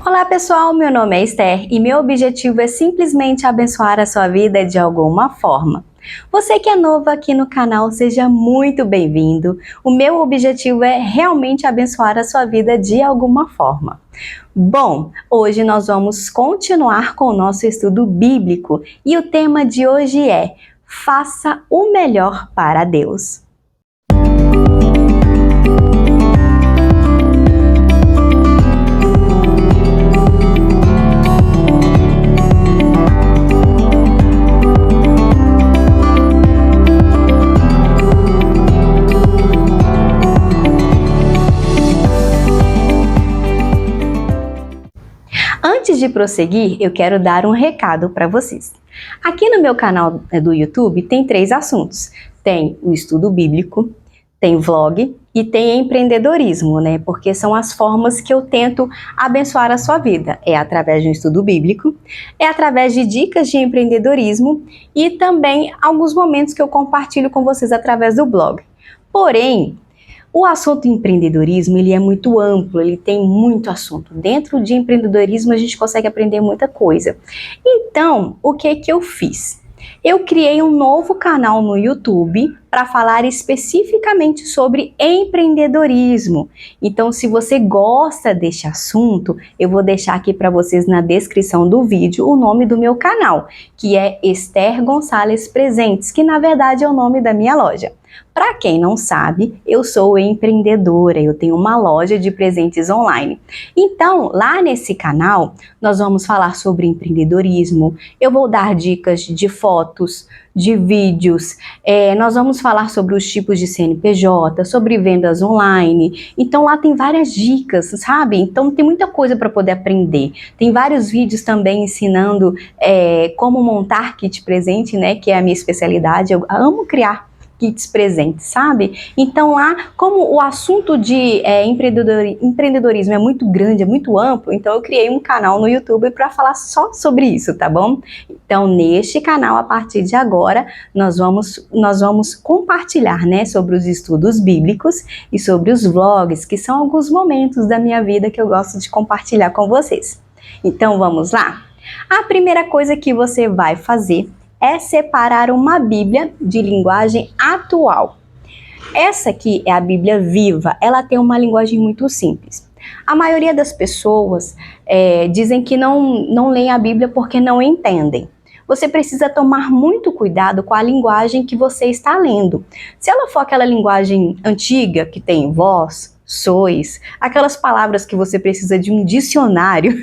Olá pessoal, meu nome é Esther e meu objetivo é simplesmente abençoar a sua vida de alguma forma. Você que é novo aqui no canal, seja muito bem-vindo. O meu objetivo é realmente abençoar a sua vida de alguma forma. Bom, hoje nós vamos continuar com o nosso estudo bíblico e o tema de hoje é: faça o melhor para Deus. Antes de prosseguir, eu quero dar um recado para vocês. Aqui no meu canal do YouTube tem 3 assuntos. Tem o estudo bíblico, tem vlog e tem empreendedorismo, né? Porque são as formas que eu tento abençoar a sua vida. É através de um estudo bíblico, é através de dicas de empreendedorismo e também alguns momentos que eu compartilho com vocês através do blog. Porém, o assunto empreendedorismo, ele é muito amplo, ele tem muito assunto. Dentro de empreendedorismo a gente consegue aprender muita coisa. Então, o que eu fiz? Eu criei um novo canal no YouTube para falar especificamente sobre empreendedorismo. Então, se você gosta deste assunto, eu vou deixar aqui para vocês na descrição do vídeo o nome do meu canal, que é Esther Gonçalves Presentes, que na verdade é o nome da minha loja. Para quem não sabe, eu sou empreendedora, eu tenho uma loja de presentes online. Então, lá nesse canal, nós vamos falar sobre empreendedorismo, eu vou dar dicas de fotos, de vídeos, nós vamos falar sobre os tipos de CNPJ, sobre vendas online. Então lá tem várias dicas, sabe? Então tem muita coisa para poder aprender. Tem vários vídeos também ensinando como montar kit presente, né? Que é a minha especialidade. Eu amo criar kits presentes, sabe? Então lá, como o assunto de empreendedorismo é muito grande, é muito amplo, então eu criei um canal no YouTube para falar só sobre isso, tá bom? Então neste canal, a partir de agora, nós vamos compartilhar, né, sobre os estudos bíblicos e sobre os vlogs, que são alguns momentos da minha vida que eu gosto de compartilhar com vocês. Então vamos lá? A primeira coisa que você vai fazer é separar uma Bíblia de linguagem atual. Essa aqui é a Bíblia Viva, ela tem uma linguagem muito simples. A maioria das pessoas dizem que não leem a Bíblia porque não entendem. Você precisa tomar muito cuidado com a linguagem que você está lendo. Se ela for aquela linguagem antiga, que tem vós, sois, aquelas palavras que você precisa de um dicionário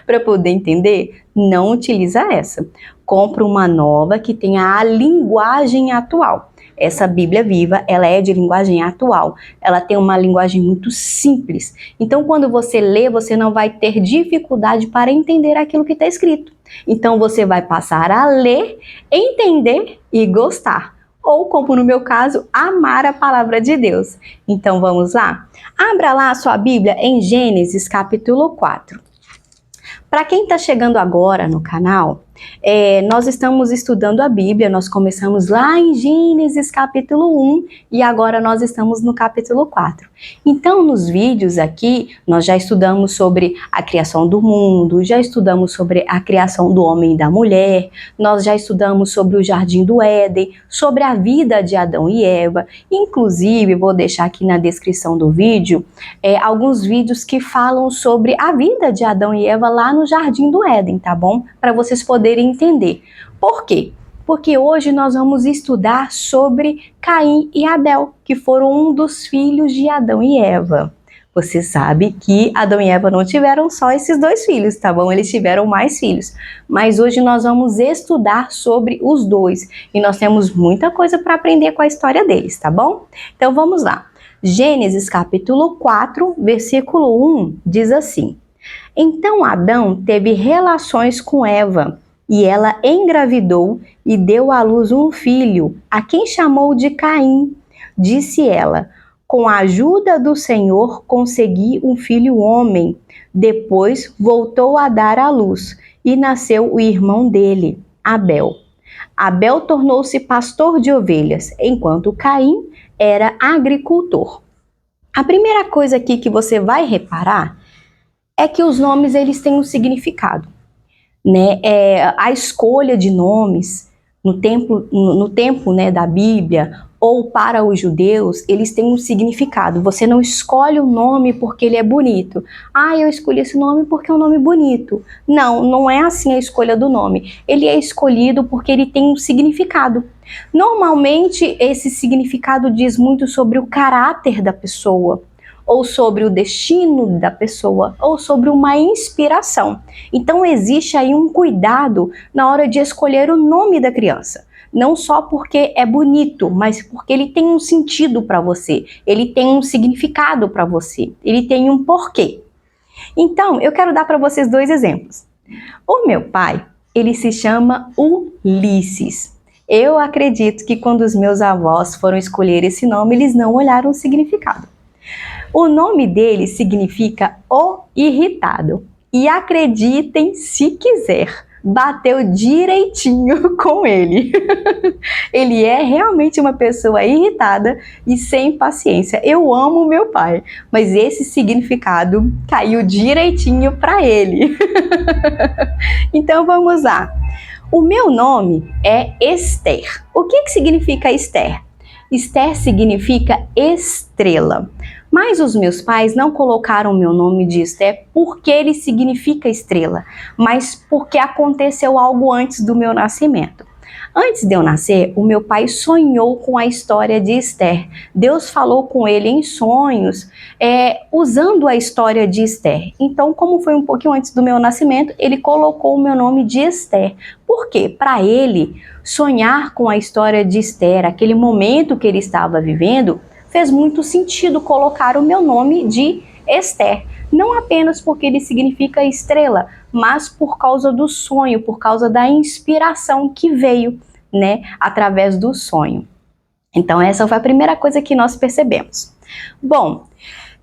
para poder entender, não utiliza essa. Compre uma nova que tenha a linguagem atual. Essa Bíblia Viva, ela é de linguagem atual. Ela tem uma linguagem muito simples. Então, quando você lê, você não vai ter dificuldade para entender aquilo que está escrito. Então, você vai passar a ler, entender e gostar. Ou, como no meu caso, amar a palavra de Deus. Então, vamos lá? Abra lá a sua Bíblia em Gênesis capítulo 4. Para quem está chegando agora no canal, nós estamos estudando a Bíblia, nós começamos lá em Gênesis capítulo 1 e agora nós estamos no capítulo 4. Então, nos vídeos aqui, nós já estudamos sobre a criação do mundo, já estudamos sobre a criação do homem e da mulher, nós já estudamos sobre o Jardim do Éden, sobre a vida de Adão e Eva. Inclusive, vou deixar aqui na descrição do vídeo alguns vídeos que falam sobre a vida de Adão e Eva lá no Jardim do Éden, tá bom? Para vocês poderem entender. Por quê? Porque hoje nós vamos estudar sobre Caim e Abel, que foram um dos filhos de Adão e Eva. Você sabe que Adão e Eva não tiveram só esses 2 filhos, tá bom? Eles tiveram mais filhos. Mas hoje nós vamos estudar sobre os 2 e nós temos muita coisa para aprender com a história deles, tá bom? Então vamos lá. Gênesis capítulo 4, versículo 1 diz assim: Então Adão teve relações com Eva, e ela engravidou e deu à luz um filho, a quem chamou de Caim. Disse ela: Com a ajuda do Senhor consegui um filho homem. Depois voltou a dar à luz, e nasceu o irmão dele, Abel. Abel tornou-se pastor de ovelhas, enquanto Caim era agricultor. A primeira coisa aqui que você vai reparar é que os nomes eles têm um significado, né? A escolha de nomes no tempo, né, da Bíblia, ou para os judeus, eles têm um significado. Você não escolhe o nome porque ele é bonito. Ah, eu escolhi esse nome porque é um nome bonito. Não, não é assim a escolha do nome. Ele é escolhido porque ele tem um significado. Normalmente, esse significado diz muito sobre o caráter da pessoa, ou sobre o destino da pessoa, ou sobre uma inspiração. Então, existe aí um cuidado na hora de escolher o nome da criança. Não só porque é bonito, mas porque ele tem um sentido para você, ele tem um significado para você, ele tem um porquê. Então, eu quero dar para vocês 2 exemplos. O meu pai, ele se chama Ulisses. Eu acredito que quando os meus avós foram escolher esse nome, eles não olharam o significado. O nome dele significa o irritado. E acreditem se quiser, bateu direitinho com ele. Ele é realmente uma pessoa irritada e sem paciência. Eu amo meu pai, mas esse significado caiu direitinho para ele. Então vamos lá. O meu nome é Esther. O que significa Esther? Esther significa estrela. Mas os meus pais não colocaram o meu nome de Esther porque ele significa estrela, mas porque aconteceu algo antes do meu nascimento. Antes de eu nascer, o meu pai sonhou com a história de Esther. Deus falou com ele em sonhos, usando a história de Esther. Então, como foi um pouquinho antes do meu nascimento, ele colocou o meu nome de Esther. Por quê? Para ele, sonhar com a história de Esther, aquele momento que ele estava vivendo, fez muito sentido colocar o meu nome de Esther. Não apenas porque ele significa estrela, mas por causa do sonho, por causa da inspiração que veio, né, através do sonho. Então essa foi a primeira coisa que nós percebemos. Bom,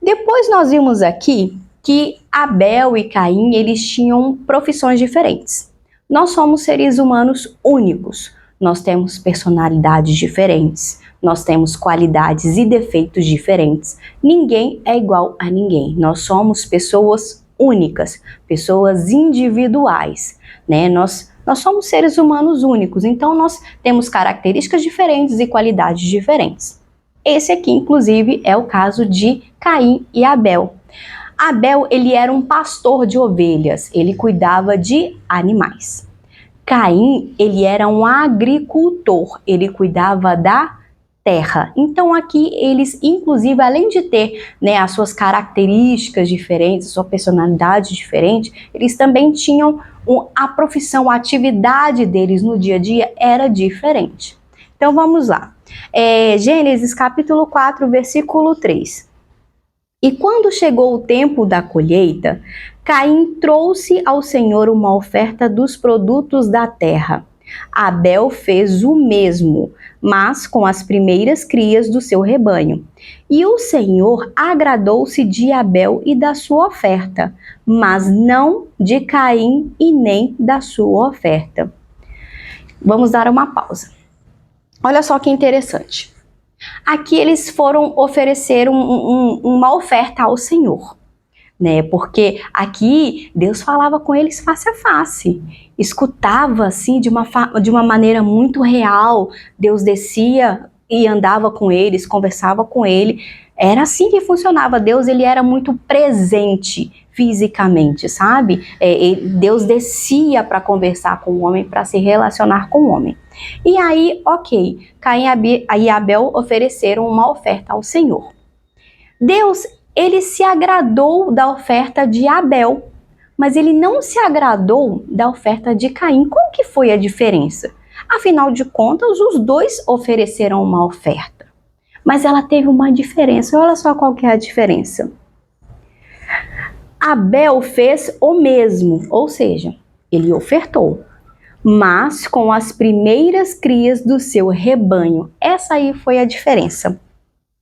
depois nós vimos aqui que Abel e Caim, eles tinham profissões diferentes. Nós somos seres humanos únicos, nós temos personalidades diferentes, nós temos qualidades e defeitos diferentes. Ninguém é igual a ninguém. Nós somos pessoas únicas, pessoas individuais, né? Nós somos seres humanos únicos, então nós temos características diferentes e qualidades diferentes. Esse aqui, inclusive, é o caso de Caim e Abel. Abel, ele era um pastor de ovelhas, ele cuidava de animais. Caim, ele era um agricultor, ele cuidava da terra. Então aqui eles, inclusive, além de ter, né, as suas características diferentes, sua personalidade diferente, eles também tinham a profissão, a atividade deles no dia a dia era diferente. Então vamos lá. Gênesis capítulo 4, versículo 3. E quando chegou o tempo da colheita, Caim trouxe ao Senhor uma oferta dos produtos da terra. Abel fez o mesmo, mas com as primeiras crias do seu rebanho. E o Senhor agradou-se de Abel e da sua oferta, mas não de Caim e nem da sua oferta. Vamos dar uma pausa. Olha só que interessante. Aqui eles foram oferecer uma oferta ao Senhor, né? Porque aqui Deus falava com eles face a face, escutava assim de uma maneira muito real. Deus descia e andava com eles, conversava com ele. Era assim que funcionava. Deus, ele era muito presente fisicamente, sabe? Deus descia para conversar com o homem, para se relacionar com o homem. E aí, ok, Caim e Abel ofereceram uma oferta ao Senhor. Deus, ele se agradou da oferta de Abel, mas ele não se agradou da oferta de Caim. Qual que foi a diferença? Afinal de contas, os dois ofereceram uma oferta, mas ela teve uma diferença. Olha só qual que é a diferença. Abel fez o mesmo, ou seja, ele ofertou, mas com as primeiras crias do seu rebanho. Essa aí foi a diferença.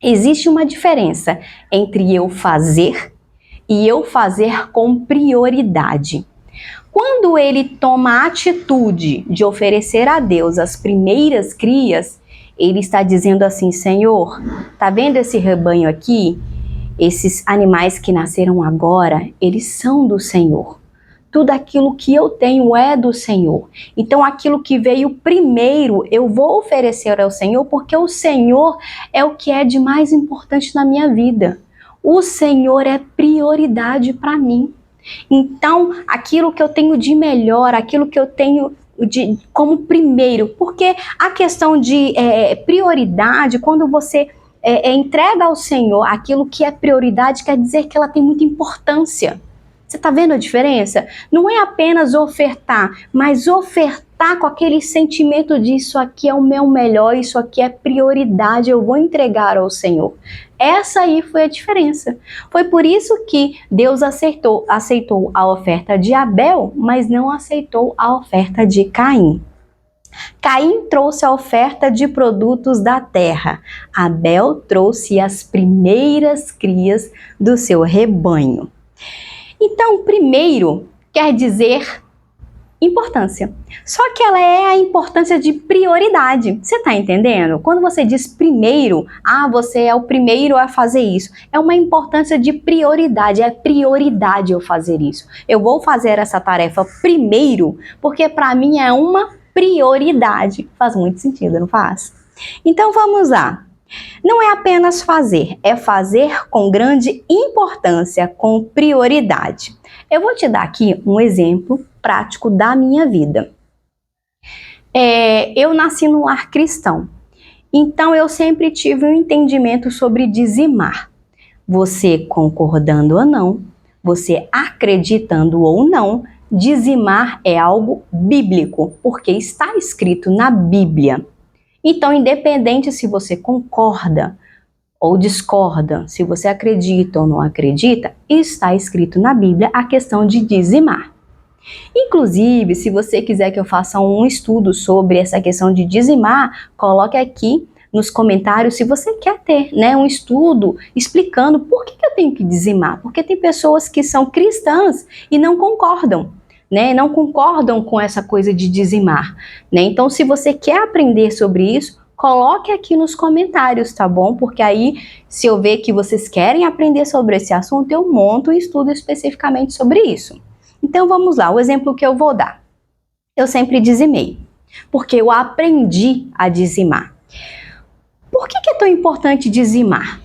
Existe uma diferença entre eu fazer e eu fazer com prioridade. Quando ele toma a atitude de oferecer a Deus as primeiras crias, ele está dizendo assim: Senhor, tá vendo esse rebanho aqui? Esses animais que nasceram agora, eles são do Senhor. Tudo aquilo que eu tenho é do Senhor. Então, aquilo que veio primeiro, eu vou oferecer ao Senhor, porque o Senhor é o que é de mais importante na minha vida. O Senhor é prioridade para mim. Então, aquilo que eu tenho de melhor, aquilo que eu tenho como primeiro, porque a questão de prioridade, quando você entrega ao Senhor aquilo que é prioridade, quer dizer que ela tem muita importância. Você está vendo a diferença? Não é apenas ofertar, mas ofertar com aquele sentimento de isso aqui é o meu melhor, isso aqui é prioridade, eu vou entregar ao Senhor. Essa aí foi a diferença. Foi por isso que Deus aceitou a oferta de Abel, mas não aceitou a oferta de Caim. Caim trouxe a oferta de produtos da terra. Abel trouxe as primeiras crias do seu rebanho. Então, primeiro quer dizer importância. Só que ela é a importância de prioridade. Você está entendendo? Quando você diz primeiro, você é o primeiro a fazer isso. É uma importância de prioridade. É prioridade eu fazer isso. Eu vou fazer essa tarefa primeiro, porque para mim é uma prioridade. Faz muito sentido, não faz? Então vamos lá. Não é apenas fazer, é fazer com grande importância, com prioridade. Eu vou te dar aqui um exemplo prático da minha vida. Eu nasci num lar cristão, então eu sempre tive um entendimento sobre dizimar. Você concordando ou não, você acreditando ou não, dizimar é algo bíblico, porque está escrito na Bíblia. Então, independente se você concorda ou discorda, se você acredita ou não acredita, está escrito na Bíblia a questão de dizimar. Inclusive, se você quiser que eu faça um estudo sobre essa questão de dizimar, coloque aqui nos comentários se você quer ter, um estudo explicando por que eu tenho que dizimar. Porque tem pessoas que são cristãs e não concordam. Não concordam com essa coisa de dizimar, Então, se você quer aprender sobre isso, coloque aqui nos comentários, tá bom? Porque aí, se eu ver que vocês querem aprender sobre esse assunto, eu monto um estudo especificamente sobre isso. Então, vamos lá, o exemplo que eu vou dar. Eu sempre dizimei, porque eu aprendi a dizimar. Por que é tão importante dizimar?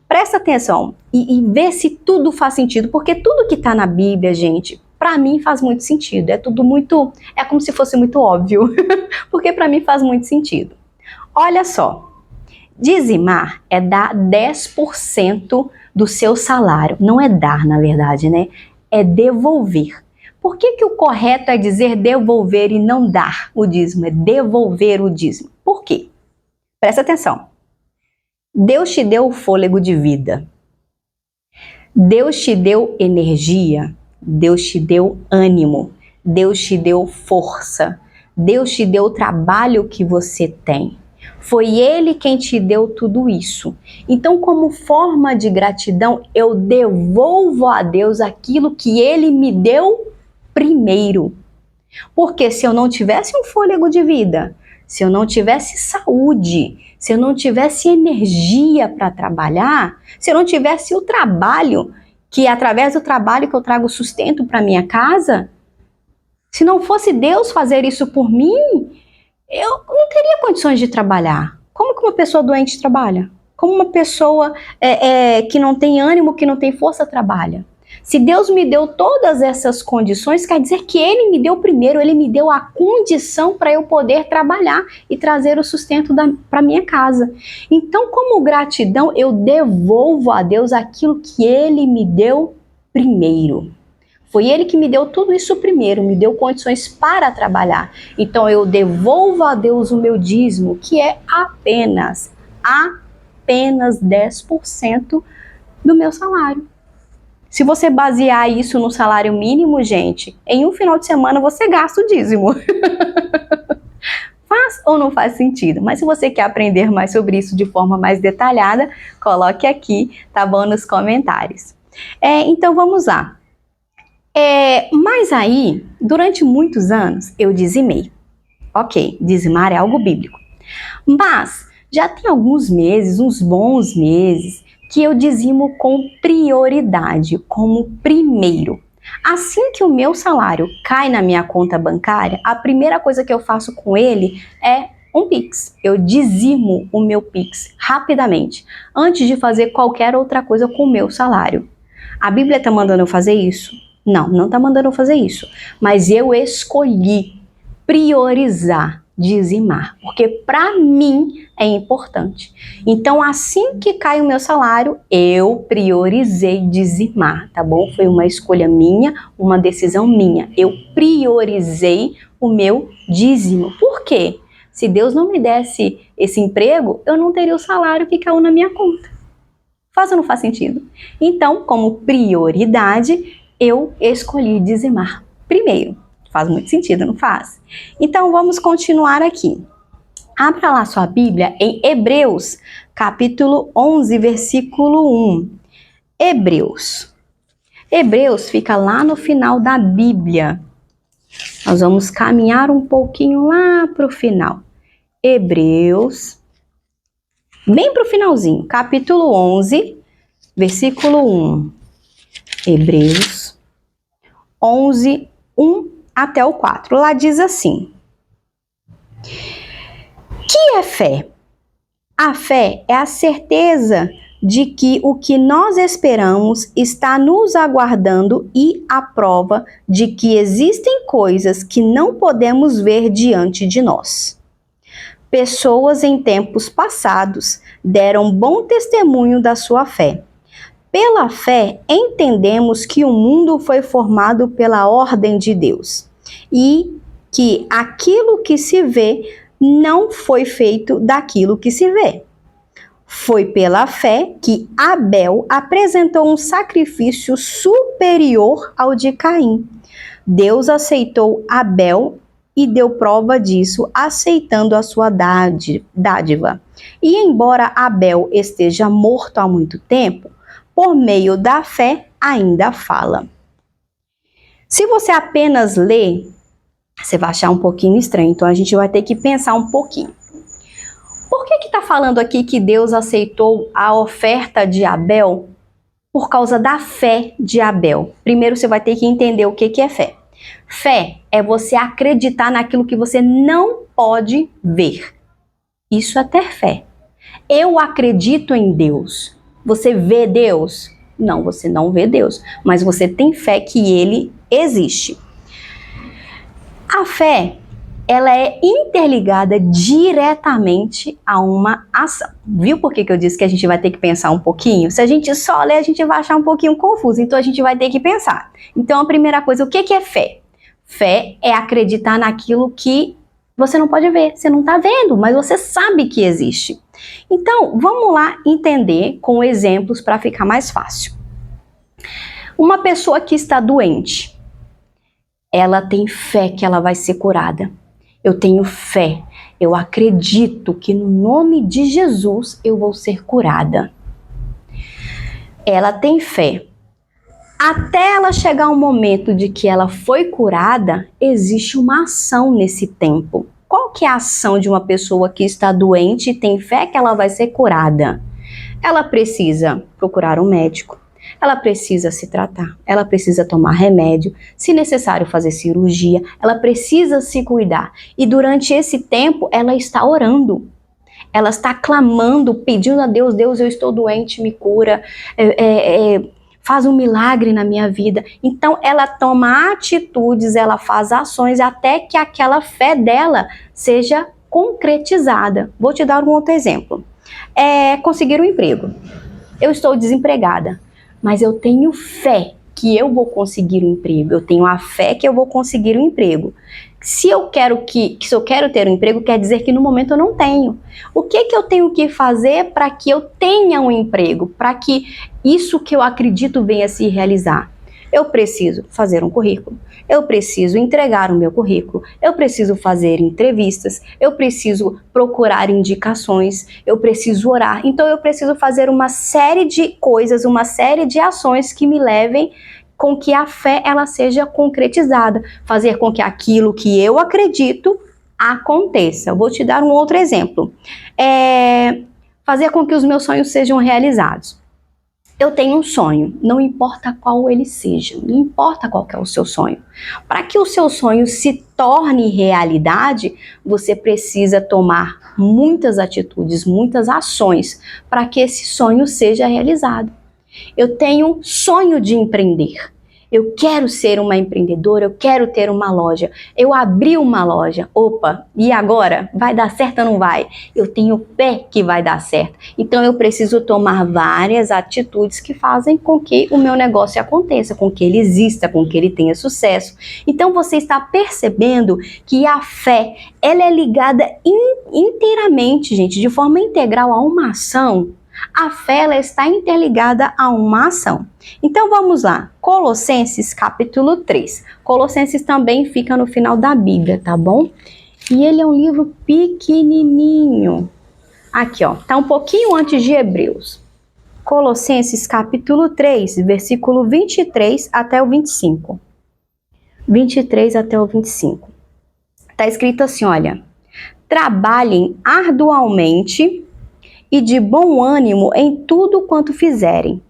Presta atenção e vê se tudo faz sentido, porque tudo que está na Bíblia, gente, para mim faz muito sentido, é como se fosse muito óbvio, porque para mim faz muito sentido. Olha só, dizimar é dar 10% do seu salário, não é dar na verdade, É devolver. Por que o correto é dizer devolver e não dar o dízimo? É devolver o dízimo. Por quê? Presta atenção. Deus te deu o fôlego de vida. Deus te deu energia. Deus te deu ânimo, Deus te deu força, Deus te deu o trabalho que você tem. Foi Ele quem te deu tudo isso. Então, como forma de gratidão, eu devolvo a Deus aquilo que Ele me deu primeiro. Porque se eu não tivesse um fôlego de vida, se eu não tivesse saúde, se eu não tivesse energia para trabalhar, se eu não tivesse o trabalho, que através do trabalho que eu trago sustento para minha casa, se não fosse Deus fazer isso por mim, eu não teria condições de trabalhar. Como que uma pessoa doente trabalha? Como uma pessoa que não tem ânimo, que não tem força, trabalha? Se Deus me deu todas essas condições, quer dizer que Ele me deu primeiro, Ele me deu a condição para eu poder trabalhar e trazer o sustento para minha casa. Então, como gratidão, eu devolvo a Deus aquilo que Ele me deu primeiro. Foi Ele que me deu tudo isso primeiro, me deu condições para trabalhar. Então, eu devolvo a Deus o meu dízimo, que é apenas 10% do meu salário. Se você basear isso no salário mínimo, gente, em um final de semana você gasta o dízimo. Faz ou não faz sentido? Mas se você quer aprender mais sobre isso de forma mais detalhada, coloque aqui, tá bom, nos comentários. Então vamos lá. Mas aí, durante muitos anos, eu dizimei. Ok, dizimar é algo bíblico. Mas já tem alguns meses, uns bons meses, que eu dizimo com prioridade, como primeiro. Assim que o meu salário cai na minha conta bancária, a primeira coisa que eu faço com ele é um Pix. Eu dizimo o meu Pix rapidamente, antes de fazer qualquer outra coisa com o meu salário. A Bíblia está mandando eu fazer isso? Não, não está mandando eu fazer isso. Mas eu escolhi priorizar, dizimar, porque para mim é importante. Então, assim que cai o meu salário, eu priorizei dizimar, tá bom? Foi uma escolha minha, uma decisão minha. Eu priorizei o meu dízimo. Por quê? Se Deus não me desse esse emprego, eu não teria o salário que caiu na minha conta. Faz ou não faz sentido? Então, como prioridade, eu escolhi dizimar primeiro. Faz muito sentido, não faz? Então, vamos continuar aqui. Abra lá sua Bíblia em Hebreus, capítulo 11, versículo 1. Hebreus. Hebreus fica lá no final da Bíblia. Nós vamos caminhar um pouquinho lá para o final. Hebreus, bem para o finalzinho, capítulo 11, versículo 1. Hebreus 11, 1 até o 4. Lá diz assim: que é fé? A fé é a certeza de que o que nós esperamos está nos aguardando e a prova de que existem coisas que não podemos ver diante de nós. Pessoas em tempos passados deram bom testemunho da sua fé. Pela fé, entendemos que o mundo foi formado pela ordem de Deus e que aquilo que se vê não foi feito daquilo que se vê. Foi pela fé que Abel apresentou um sacrifício superior ao de Caim. Deus aceitou Abel e deu prova disso, aceitando a sua dádiva. E embora Abel esteja morto há muito tempo, por meio da fé ainda fala. Se você apenas lê, você vai achar um pouquinho estranho, então a gente vai ter que pensar um pouquinho. Por que está falando aqui que Deus aceitou a oferta de Abel? Por causa da fé de Abel. Primeiro você vai ter que entender o que é fé. Fé é você acreditar naquilo que você não pode ver. Isso é ter fé. Eu acredito em Deus. Você vê Deus? Não, você não vê Deus, mas você tem fé que Ele existe. A fé, ela é interligada diretamente a uma ação. Viu por que eu disse que a gente vai ter que pensar um pouquinho? Se a gente só ler, a gente vai achar um pouquinho confuso, então a gente vai ter que pensar. Então, a primeira coisa, o que é fé? Fé é acreditar naquilo que você não pode ver, você não está vendo, mas você sabe que existe. Então, vamos lá entender com exemplos para ficar mais fácil. Uma pessoa que está doente, ela tem fé que ela vai ser curada. Eu tenho fé, eu acredito que no nome de Jesus eu vou ser curada. Ela tem fé. Até ela chegar ao momento de que ela foi curada, existe uma ação nesse tempo. Qual que é a ação de uma pessoa que está doente e tem fé que ela vai ser curada? Ela precisa procurar um médico, ela precisa se tratar, ela precisa tomar remédio, se necessário fazer cirurgia, ela precisa se cuidar. E durante esse tempo, ela está orando. Ela está clamando, pedindo a Deus, Deus, eu estou doente, me cura, faz um milagre na minha vida. Então, ela toma atitudes, ela faz ações até que aquela fé dela seja concretizada. Vou te dar um outro exemplo. Conseguir um emprego. Eu estou desempregada, mas eu tenho fé que eu vou conseguir um emprego. Eu tenho a fé que eu vou conseguir um emprego. Se eu quero ter um emprego, quer dizer que no momento eu não tenho. O que eu tenho que fazer para que eu tenha um emprego? Para que isso que eu acredito venha se realizar? Eu preciso fazer um currículo. Eu preciso entregar o meu currículo. Eu preciso fazer entrevistas. Eu preciso procurar indicações. Eu preciso orar. Então eu preciso fazer uma série de coisas, uma série de ações que me levem com que a fé ela seja concretizada, fazer com que aquilo que eu acredito aconteça. Vou te dar um outro exemplo. Fazer com que os meus sonhos sejam realizados. Eu tenho um sonho, não importa qual ele seja, não importa qual que é o seu sonho. Para que o seu sonho se torne realidade, você precisa tomar muitas atitudes, muitas ações para que esse sonho seja realizado. Eu tenho sonho de empreender. Eu quero ser uma empreendedora, eu quero ter uma loja. Eu abri uma loja. Opa, e agora? Vai dar certo ou não vai? Eu tenho fé que vai dar certo. Então eu preciso tomar várias atitudes que fazem com que o meu negócio aconteça, com que ele exista, com que ele tenha sucesso. Então você está percebendo que a fé, ela é ligada inteiramente, gente, de forma integral a uma ação. A fé, ela está interligada a uma ação. Então vamos lá, Colossenses capítulo 3. Colossenses também fica no final da Bíblia, tá bom? E ele é um livro pequenininho. Aqui, ó, tá um pouquinho antes de Hebreus. Colossenses capítulo 3, versículo 23 até o 25. 23 até o 25. Tá escrito assim, olha: trabalhem arduamente e de bom ânimo em tudo quanto fizerem,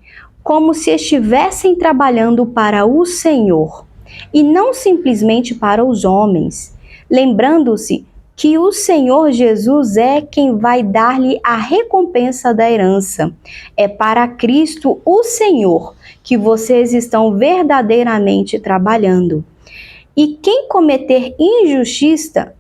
como se estivessem trabalhando para o Senhor, e não simplesmente para os homens, lembrando-se que o Senhor Jesus é quem vai dar-lhe a recompensa da herança. É para Cristo, o Senhor, que vocês estão verdadeiramente trabalhando. E quem cometer injustiça,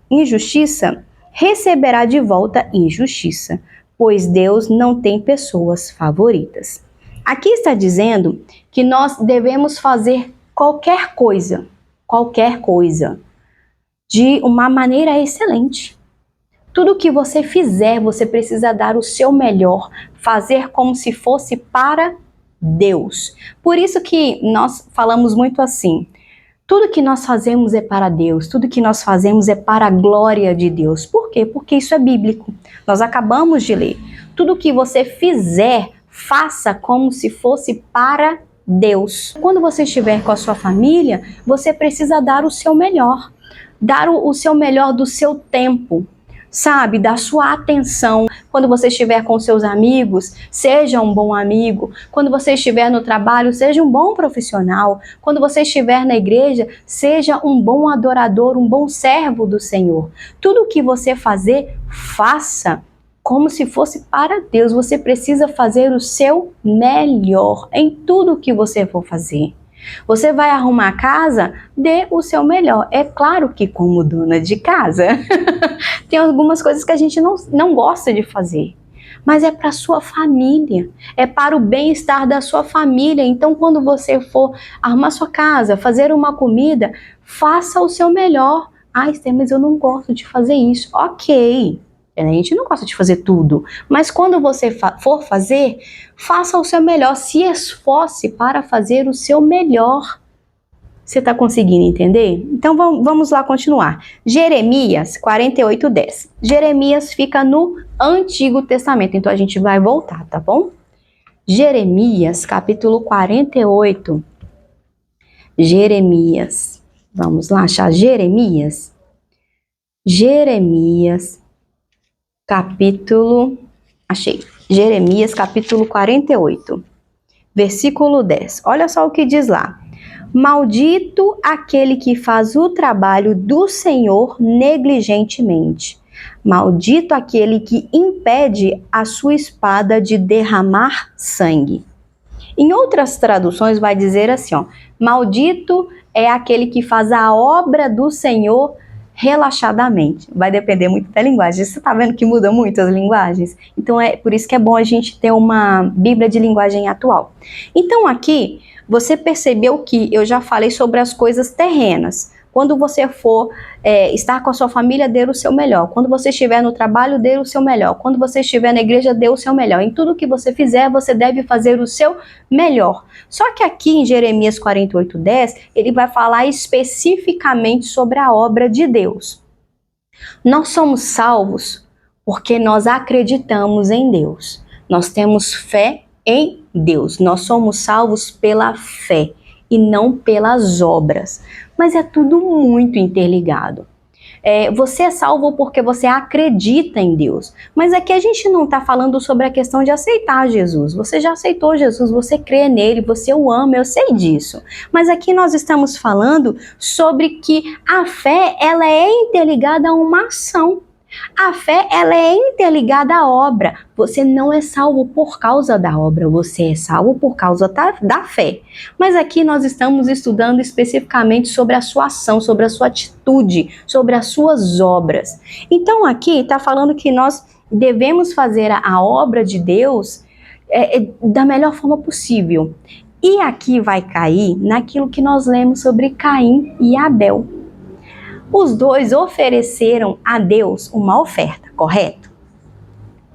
receberá de volta injustiça, pois Deus não tem pessoas favoritas. Aqui está dizendo que nós devemos fazer qualquer coisa, de uma maneira excelente. Tudo que você fizer, você precisa dar o seu melhor, fazer como se fosse para Deus. Por isso que nós falamos muito assim: tudo que nós fazemos é para Deus, tudo que nós fazemos é para a glória de Deus. Por quê? Porque isso é bíblico. Nós acabamos de ler. Tudo que você fizer, faça como se fosse para Deus. Quando você estiver com a sua família, você precisa dar o seu melhor. Dar o seu melhor do seu tempo, sabe? Da sua atenção. Quando você estiver com seus amigos, seja um bom amigo. Quando você estiver no trabalho, seja um bom profissional. Quando você estiver na igreja, seja um bom adorador, um bom servo do Senhor. Tudo que você fazer, faça como se fosse para Deus. Você precisa fazer o seu melhor em tudo que você for fazer. Você vai arrumar a casa, dê o seu melhor. É claro que como dona de casa, tem algumas coisas que a gente não gosta de fazer. Mas é para a sua família, é para o bem-estar da sua família. Então, quando você for arrumar sua casa, fazer uma comida, faça o seu melhor. Ah, Esther, mas eu não gosto de fazer isso. Ok, a gente não gosta de fazer tudo, mas quando você for fazer, faça o seu melhor, se esforce para fazer o seu melhor. Você está conseguindo entender? Então vamos lá continuar. Jeremias 48:10. Jeremias fica no Antigo Testamento, então a gente vai voltar, tá bom? Jeremias capítulo 48. Jeremias. Vamos lá achar Jeremias. Jeremias capítulo 48, versículo 10. Olha só o que diz lá: maldito aquele que faz o trabalho do Senhor negligentemente. Maldito aquele que impede a sua espada de derramar sangue. Em outras traduções vai dizer assim, ó: maldito é aquele que faz a obra do Senhor relaxadamente. Vai depender muito da linguagem. Você está vendo que muda muito as linguagens? Então é por isso que é bom a gente ter uma Bíblia de linguagem atual. Então aqui você percebeu que eu já falei sobre as coisas terrenas. Quando você for estar com a sua família, dê o seu melhor. Quando você estiver no trabalho, dê o seu melhor. Quando você estiver na igreja, dê o seu melhor. Em tudo que você fizer, você deve fazer o seu melhor. Só que aqui em Jeremias 48:10, ele vai falar especificamente sobre a obra de Deus. Nós somos salvos porque nós acreditamos em Deus. Nós temos fé em Deus. Nós somos salvos pela fé e não pelas obras. Mas é tudo muito interligado. Você é salvo porque você acredita em Deus. Mas aqui a gente não está falando sobre a questão de aceitar Jesus. Você já aceitou Jesus, você crê nele, você o ama, eu sei disso. Mas aqui nós estamos falando sobre que a fé, ela é interligada a uma ação. A fé, ela é interligada à obra. Você não é salvo por causa da obra, você é salvo por causa da fé. Mas aqui nós estamos estudando especificamente sobre a sua ação, sobre a sua atitude, sobre as suas obras. Então aqui está falando que nós devemos fazer a obra de Deus da melhor forma possível. E aqui vai cair naquilo que nós lemos sobre Caim e Abel. Os dois ofereceram a Deus uma oferta, correto?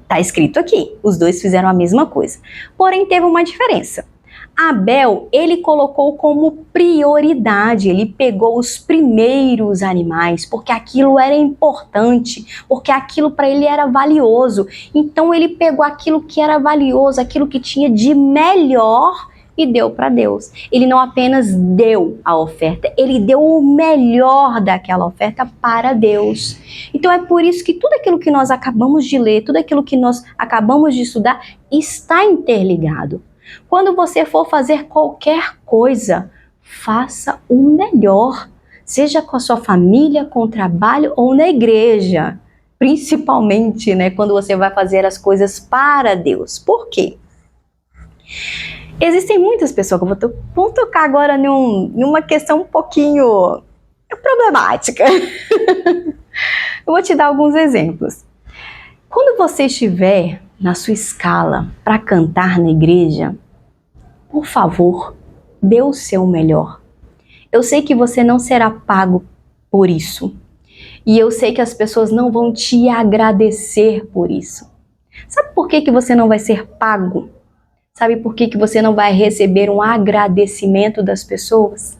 Está escrito aqui, os dois fizeram a mesma coisa. Porém, teve uma diferença. Abel, ele colocou como prioridade, ele pegou os primeiros animais, porque aquilo era importante, porque aquilo para ele era valioso. Então, ele pegou aquilo que era valioso, aquilo que tinha de melhor e deu para Deus. Ele não apenas deu a oferta, ele deu o melhor daquela oferta para Deus. Então é por isso que tudo aquilo que nós acabamos de ler, tudo aquilo que nós acabamos de estudar está interligado. Quando você for fazer qualquer coisa, faça o melhor, seja com a sua família, com o trabalho ou na igreja. Principalmente, quando você vai fazer as coisas para Deus. Por quê? Existem muitas pessoas, que vou tocar agora em uma questão um pouquinho problemática. Eu vou te dar alguns exemplos. Quando você estiver na sua escala para cantar na igreja, por favor, dê o seu melhor. Eu sei que você não será pago por isso. E eu sei que as pessoas não vão te agradecer por isso. Sabe por que você não vai ser pago? Sabe por que você não vai receber um agradecimento das pessoas?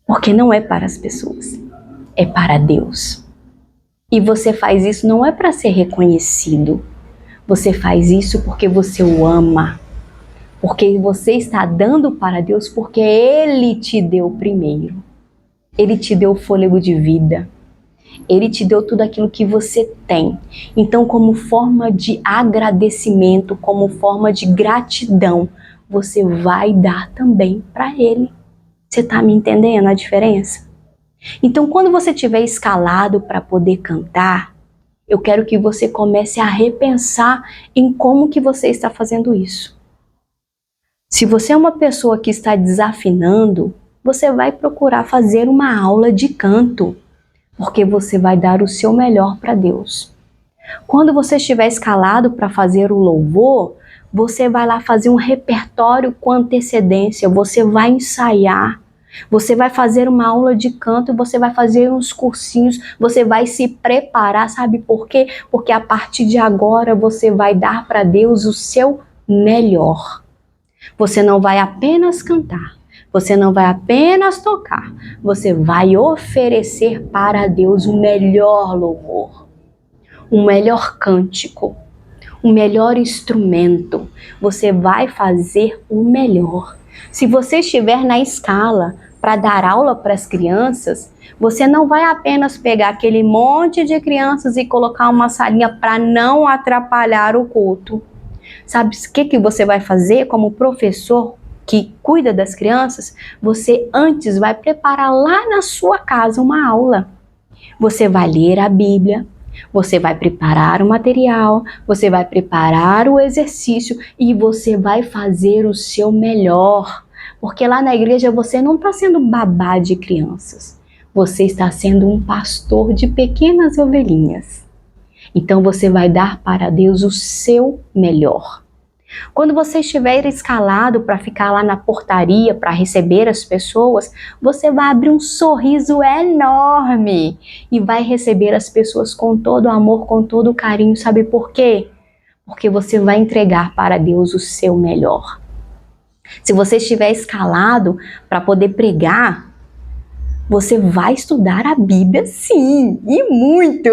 Porque não é para as pessoas, é para Deus. E você faz isso não é para ser reconhecido. Você faz isso porque você o ama. Porque você está dando para Deus porque Ele te deu primeiro. Ele te deu o fôlego de vida. Ele te deu tudo aquilo que você tem. Então, como forma de agradecimento, como forma de gratidão, você vai dar também para Ele. Você está me entendendo a diferença? Então, quando você estiver escalado para poder cantar, eu quero que você comece a repensar em como que você está fazendo isso. Se você é uma pessoa que está desafinando, você vai procurar fazer uma aula de canto. Porque você vai dar o seu melhor para Deus. Quando você estiver escalado para fazer o louvor, você vai lá fazer um repertório com antecedência, você vai ensaiar, você vai fazer uma aula de canto, você vai fazer uns cursinhos, você vai se preparar, sabe por quê? Porque a partir de agora você vai dar para Deus o seu melhor. Você não vai apenas cantar. Você não vai apenas tocar, você vai oferecer para Deus o melhor louvor, o melhor cântico, o melhor instrumento. Você vai fazer o melhor. Se você estiver na escala para dar aula para as crianças, você não vai apenas pegar aquele monte de crianças e colocar uma salinha para não atrapalhar o culto. Sabe o que você vai fazer como professor que cuida das crianças? Você antes vai preparar lá na sua casa uma aula. Você vai ler a Bíblia, você vai preparar o material, você vai preparar o exercício e você vai fazer o seu melhor. Porque lá na igreja você não está sendo babá de crianças, você está sendo um pastor de pequenas ovelhinhas. Então você vai dar para Deus o seu melhor. Quando você estiver escalado para ficar lá na portaria para receber as pessoas, você vai abrir um sorriso enorme e vai receber as pessoas com todo amor, com todo carinho. Sabe por quê? Porque você vai entregar para Deus o seu melhor. Se você estiver escalado para poder pregar, você vai estudar a Bíblia, sim, e muito.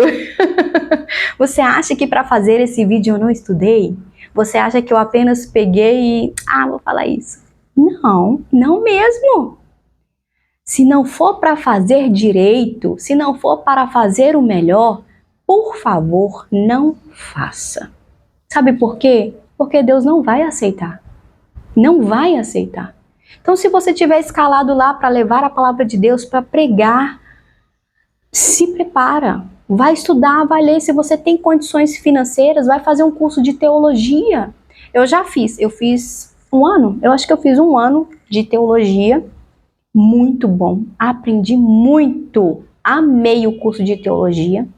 Você acha que para fazer esse vídeo eu não estudei? Você acha que eu apenas peguei e, vou falar isso? Não, não mesmo. Se não for para fazer direito, se não for para fazer o melhor, por favor, não faça. Sabe por quê? Porque Deus não vai aceitar. Não vai aceitar. Então, se você tiver escalado lá para levar a palavra de Deus, para pregar, se prepara. Vai estudar, vai ler. Se você tem condições financeiras, vai fazer um curso de teologia. Eu fiz 1 ano. Eu acho que eu fiz 1 ano de teologia. Muito bom. Aprendi muito. Amei o curso de teologia.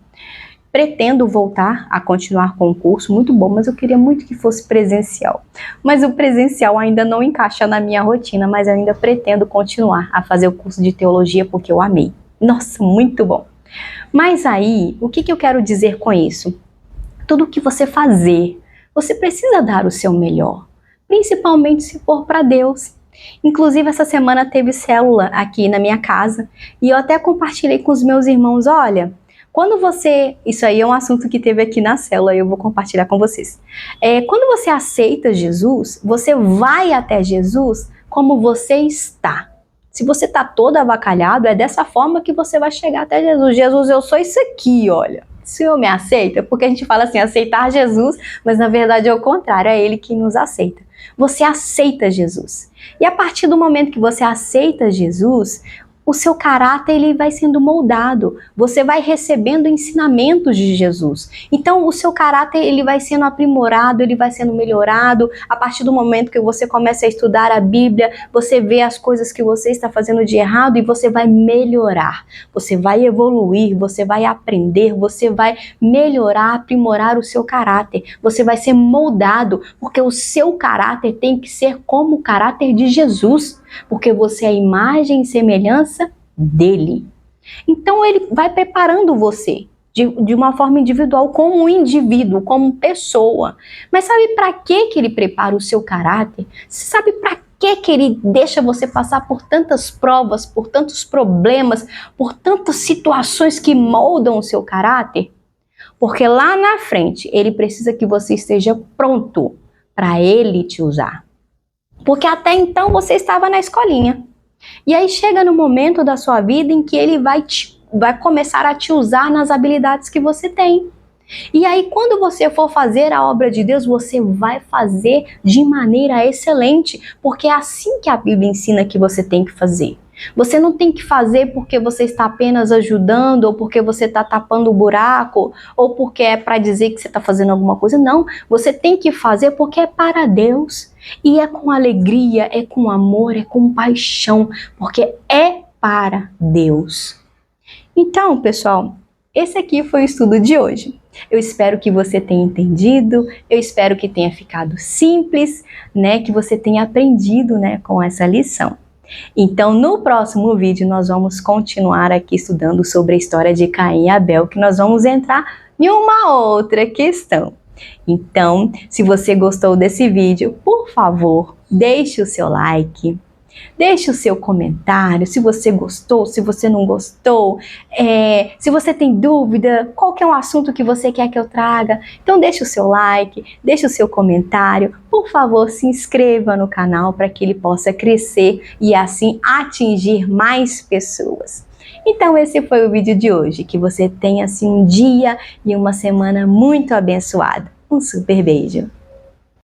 Pretendo voltar a continuar com o curso, muito bom, mas eu queria muito que fosse presencial. Mas o presencial ainda não encaixa na minha rotina, mas eu ainda pretendo continuar a fazer o curso de teologia porque eu amei. Nossa, muito bom. Mas aí, o que eu quero dizer com isso? Tudo que você fazer, você precisa dar o seu melhor, principalmente se for para Deus. Inclusive, essa semana teve célula aqui na minha casa e eu até compartilhei com os meus irmãos, olha, quando você... Isso aí é um assunto que teve aqui na célula e eu vou compartilhar com vocês. Quando você aceita Jesus, você vai até Jesus como você está. Se você está todo avacalhado, é dessa forma que você vai chegar até Jesus. Jesus, eu sou isso aqui, olha. O Senhor me aceita? Porque a gente fala assim, aceitar Jesus, mas na verdade é o contrário, é Ele que nos aceita. Você aceita Jesus. E a partir do momento que você aceita Jesus, o seu caráter ele vai sendo moldado, você vai recebendo ensinamentos de Jesus. Então o seu caráter ele vai sendo aprimorado, ele vai sendo melhorado. A partir do momento que você começa a estudar a Bíblia, você vê as coisas que você está fazendo de errado e você vai melhorar. Você vai evoluir, você vai aprender, você vai melhorar, aprimorar o seu caráter. Você vai ser moldado, porque o seu caráter tem que ser como o caráter de Jesus. Porque você é a imagem e semelhança dele. Então ele vai preparando você de uma forma individual, como um indivíduo, como pessoa. Mas sabe para que ele prepara o seu caráter? Sabe para que ele deixa você passar por tantas provas, por tantos problemas, por tantas situações que moldam o seu caráter? Porque lá na frente ele precisa que você esteja pronto para ele te usar. Porque até então você estava na escolinha. E aí chega no momento da sua vida em que ele vai começar a te usar nas habilidades que você tem. E aí quando você for fazer a obra de Deus, você vai fazer de maneira excelente. Porque é assim que a Bíblia ensina que você tem que fazer. Você não tem que fazer porque você está apenas ajudando, ou porque você está tapando o buraco, ou porque é para dizer que você está fazendo alguma coisa. Não, você tem que fazer porque é para Deus. E é com alegria, é com amor, é com paixão, porque é para Deus. Então, pessoal, esse aqui foi o estudo de hoje. Eu espero que você tenha entendido, eu espero que tenha ficado simples, né, que você tenha aprendido, né, com essa lição. Então, no próximo vídeo, nós vamos continuar aqui estudando sobre a história de Caim e Abel, que nós vamos entrar em uma outra questão. Então, se você gostou desse vídeo, por favor, deixe o seu like, deixe o seu comentário, se você gostou, se você não gostou, se você tem dúvida, qual que é um assunto que você quer que eu traga, então deixe o seu like, deixe o seu comentário, por favor se inscreva no canal para que ele possa crescer e assim atingir mais pessoas. Então esse foi o vídeo de hoje, que você tenha assim um dia e uma semana muito abençoada. Um super beijo!